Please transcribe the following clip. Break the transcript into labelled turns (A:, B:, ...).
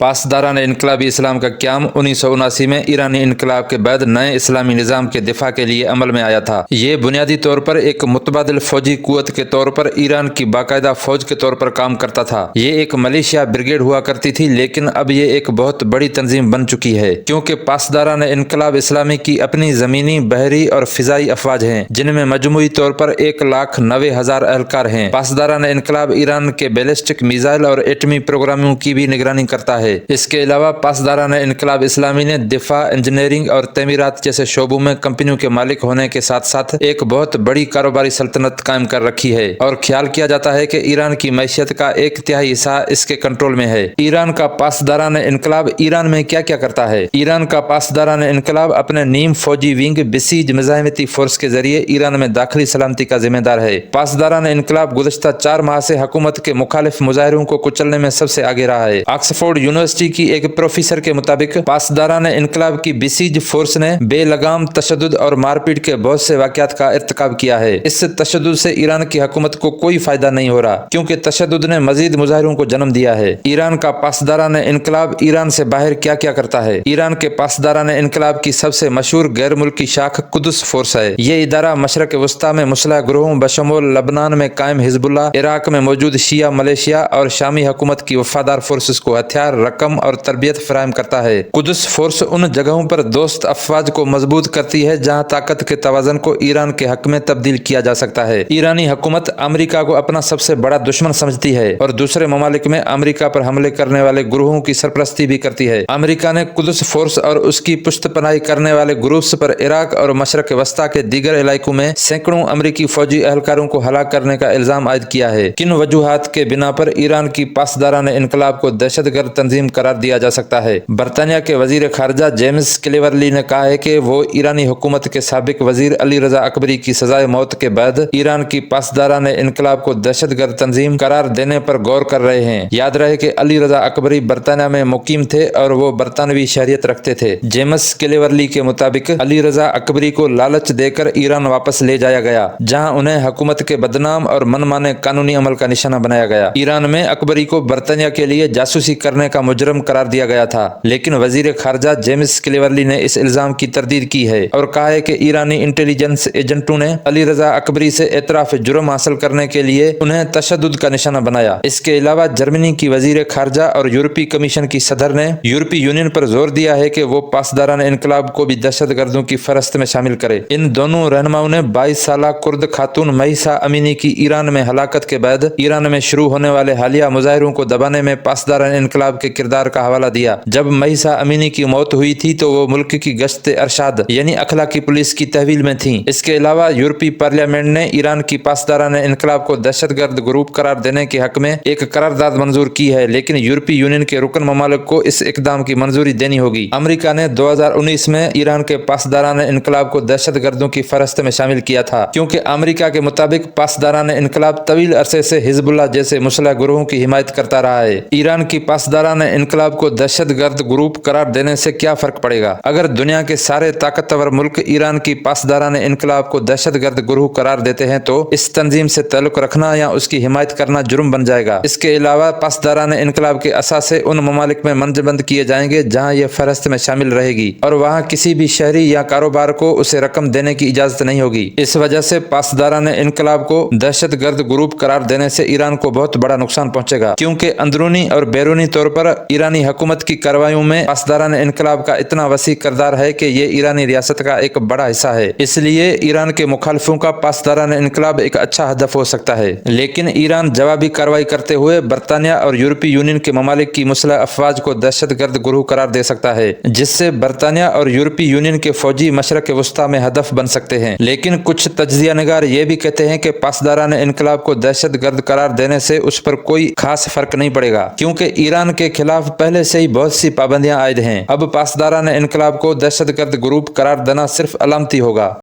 A: پاسداران انقلابی اسلام کا قیام 1979 میں ایرانی انقلاب کے بعد نئے اسلامی نظام کے دفاع کے لیے عمل میں آیا تھا۔ یہ بنیادی طور پر ایک متبادل فوجی قوت کے طور پر ایران کی باقاعدہ فوج کے طور پر کام کرتا تھا۔ یہ ایک ملیشیا بریگیڈ ہوا کرتی تھی، لیکن اب یہ ایک بہت بڑی تنظیم بن چکی ہے، کیونکہ پاسداران انقلاب اسلامی کی اپنی زمینی، بحری اور فضائی افواج ہیں، جن میں مجموعی طور پر 1,90,000 اہلکار ہیں۔ پاسداران انقلاب ایران کے بیلسٹک میزائل اور ایٹمی پروگراموں کی بھی نگرانی کرتا ہے۔ اس کے علاوہ پاسداران انقلاب اسلامی نے دفاع، انجینئرنگ اور تعمیرات جیسے شعبوں میں کمپنیوں کے مالک ہونے کے ساتھ ساتھ ایک بہت بڑی کاروباری سلطنت قائم کر رکھی ہے، اور خیال کیا جاتا ہے کہ ایران کی معیشت کا 1/3 حصہ اس کے کنٹرول میں ہے۔ ایران کا پاسداران انقلاب ایران میں کیا کیا کرتا ہے؟ ایران کا پاسداران انقلاب اپنے نیم فوجی ونگ بسیج مزاحمتی فورس کے ذریعے ایران میں داخلی سلامتی کا ذمہ دار ہے۔ پاسداران انقلاب گزشتہ 4 ماہ سے حکومت کے مخالف مظاہروں کو کچلنے میں سب سے آگے رہا ہے۔ آکسفورڈ یونیورسٹی کی ایک پروفیسر کے مطابق پاسداران انقلاب کی بسیج فورس نے بے لگام تشدد اور مار پیٹ کے بہت سے واقعات کا ارتکاب کیا ہے۔ اس تشدد سے ایران کی حکومت کو کوئی فائدہ نہیں ہو رہا، کیونکہ تشدد نے مزید مظاہروں کو جنم دیا ہے۔ ایران کا پاسداران انقلاب ایران سے باہر کیا کیا کرتا ہے؟ ایران کے پاسداران انقلاب کی سب سے مشہور غیر ملکی شاخ قدس فورس ہے۔ یہ ادارہ مشرق وسطیٰ میں مسلح گروہوں بشمول لبنان میں قائم حزب اللہ، عراق میں موجود شیعہ ملیشیا اور شامی حکومت کی وفادار فورسز کو ہتھیار، رقم اور تربیت فراہم کرتا ہے۔ قدس فورس ان جگہوں پر دوست افواج کو مضبوط کرتی ہے جہاں طاقت کے توازن کو ایران کے حق میں تبدیل کیا جا سکتا ہے۔ ایرانی حکومت امریکہ کو اپنا سب سے بڑا دشمن سمجھتی ہے اور دوسرے ممالک میں امریکہ پر حملے کرنے والے گروہوں کی سرپرستی بھی کرتی ہے۔ امریکہ نے قدس فورس اور اس کی پشت پناہی کرنے والے گروپس پر عراق اور مشرق وسطیٰ کے دیگر علاقوں میں سینکڑوں امریکی فوجی اہلکاروں کو ہلاک کرنے کا الزام عائد کیا ہے۔ کن وجوہات کے بنا پر ایران کی پاسداران انقلاب کو دہشت گرد تنظیم قرار دیا جا سکتا ہے؟ برطانیہ کے وزیر خارجہ جیمز کلیورلی نے کہا ہے کہ وہ ایرانی حکومت کے سابق وزیر علی رضا اکبری کی سزائے موت کے بعد ایران کی پاسداران انقلاب کو دہشت گرد تنظیم قرار دینے پر غور کر رہے ہیں۔ یاد رہے کہ علی رضا اکبری برطانیہ میں مقیم تھے اور وہ برطانوی شہریت رکھتے تھے۔ جیمز کلیورلی کے مطابق علی رضا اکبری کو لالچ دے کر ایران واپس لے جایا گیا، جہاں انہیں حکومت کے بدنام اور من مانے قانونی عمل کا نشانہ بنایا گیا۔ ایران میں اکبری کو برطانیہ کے لیے جاسوسی کرنے کا مجرم قرار دیا گیا تھا، لیکن وزیر خارجہ جیمز کلیورلی نے اس الزام کی تردید کی ہے اور کہا ہے کہ ایرانی انٹیلیجنس ایجنٹوں نے علی رضا اکبری سے اعتراف جرم حاصل کرنے کے لیے انہیں تشدد کا نشانہ بنایا۔ اس کے علاوہ جرمنی کی وزیر خارجہ اور یورپی کمیشن کی صدر نے یورپی یونین پر زور دیا ہے کہ وہ پاسداران انقلاب کو بھی دہشت گردوں کی فہرست میں شامل کرے۔ ان دونوں رہنماؤں نے 22 سالہ کرد خاتون مہیسا امینی کی ایران میں ہلاکت کے بعد ایران میں شروع ہونے والے حالیہ مظاہروں کو دبانے میں پاسداران انقلاب کے کردار کا حوالہ دیا۔ جب مہیسا امینی کی موت ہوئی تھی تو وہ ملک کی گشت ارشاد یعنی اخلاقی پولیس کی تحویل میں تھیں۔ اس کے علاوہ یورپی پارلیمنٹ نے ایران کی پاسداران انقلاب کو دہشت گرد گروپ قرار دینے کے حق میں ایک قرارداد منظور کی ہے، لیکن یورپی یونین کے رکن ممالک کو اس اقدام کی منظوری دینی ہوگی۔ امریکہ نے 2019 میں ایران کے پاسداران انقلاب کو دہشت گردوں کی فہرست میں شامل کیا تھا، کیونکہ امریکہ کے مطابق پاسداران انقلاب طویل عرصے سے حزب اللہ جیسے مسلح گروہوں کی حمایت کرتا رہا ہے۔ ایران کی پاسداران انقلاب کو دہشت گرد گروپ قرار دینے سے کیا فرق پڑے گا؟ اگر دنیا کے سارے طاقتور ملک ایران کی پاسداران انقلاب کو دہشت گرد گروہ قرار دیتے ہیں تو اس تنظیم سے تعلق رکھنا یا اس کی حمایت کرنا جرم بن جائے گا۔ اس کے علاوہ پاسداران انقلاب کے اثاثے ان ممالک میں منجمد کیے جائیں گے جہاں یہ فہرست میں شامل رہے گی، اور وہاں کسی بھی شہری یا کاروبار کو اسے رقم دینے کی اجازت نہیں ہوگی۔ اس وجہ سے پاسداران انقلاب کو دہشت گرد گروپ قرار دینے سے ایران کو بہت بڑا نقصان پہنچے گا، کیونکہ اندرونی اور بیرونی طور پر ایرانی حکومت کی کارروائیوں میں پاسداران انقلاب کا اتنا وسیع کردار ہے کہ یہ ایرانی ریاست کا ایک بڑا حصہ ہے۔ اس لیے ایران کے مخالفوں کا پاسداران انقلاب ایک اچھا ہدف ہو سکتا ہے، لیکن ایران جوابی کارروائی کرتے ہوئے برطانیہ اور یورپی یونین کے ممالک کی مسلح افواج کو دہشت گرد گروہ قرار دے سکتا ہے، جس سے برطانیہ اور یورپی یونین کے فوجی مشرق وسطیٰ میں ہدف بن سکتے ہیں۔ لیکن کچھ تجزیہ نگار یہ بھی کہتے ہیں کہ پاسداران انقلاب کو دہشت گرد قرار دینے سے اس پر کوئی خاص فرق نہیں پڑے گا، کیونکہ ایران کے خلاف پہلے سے ہی بہت سی پابندیاں عائد ہیں۔ اب پاسداران انقلاب کو دہشت گرد گروپ قرار دینا صرف علامتی ہوگا۔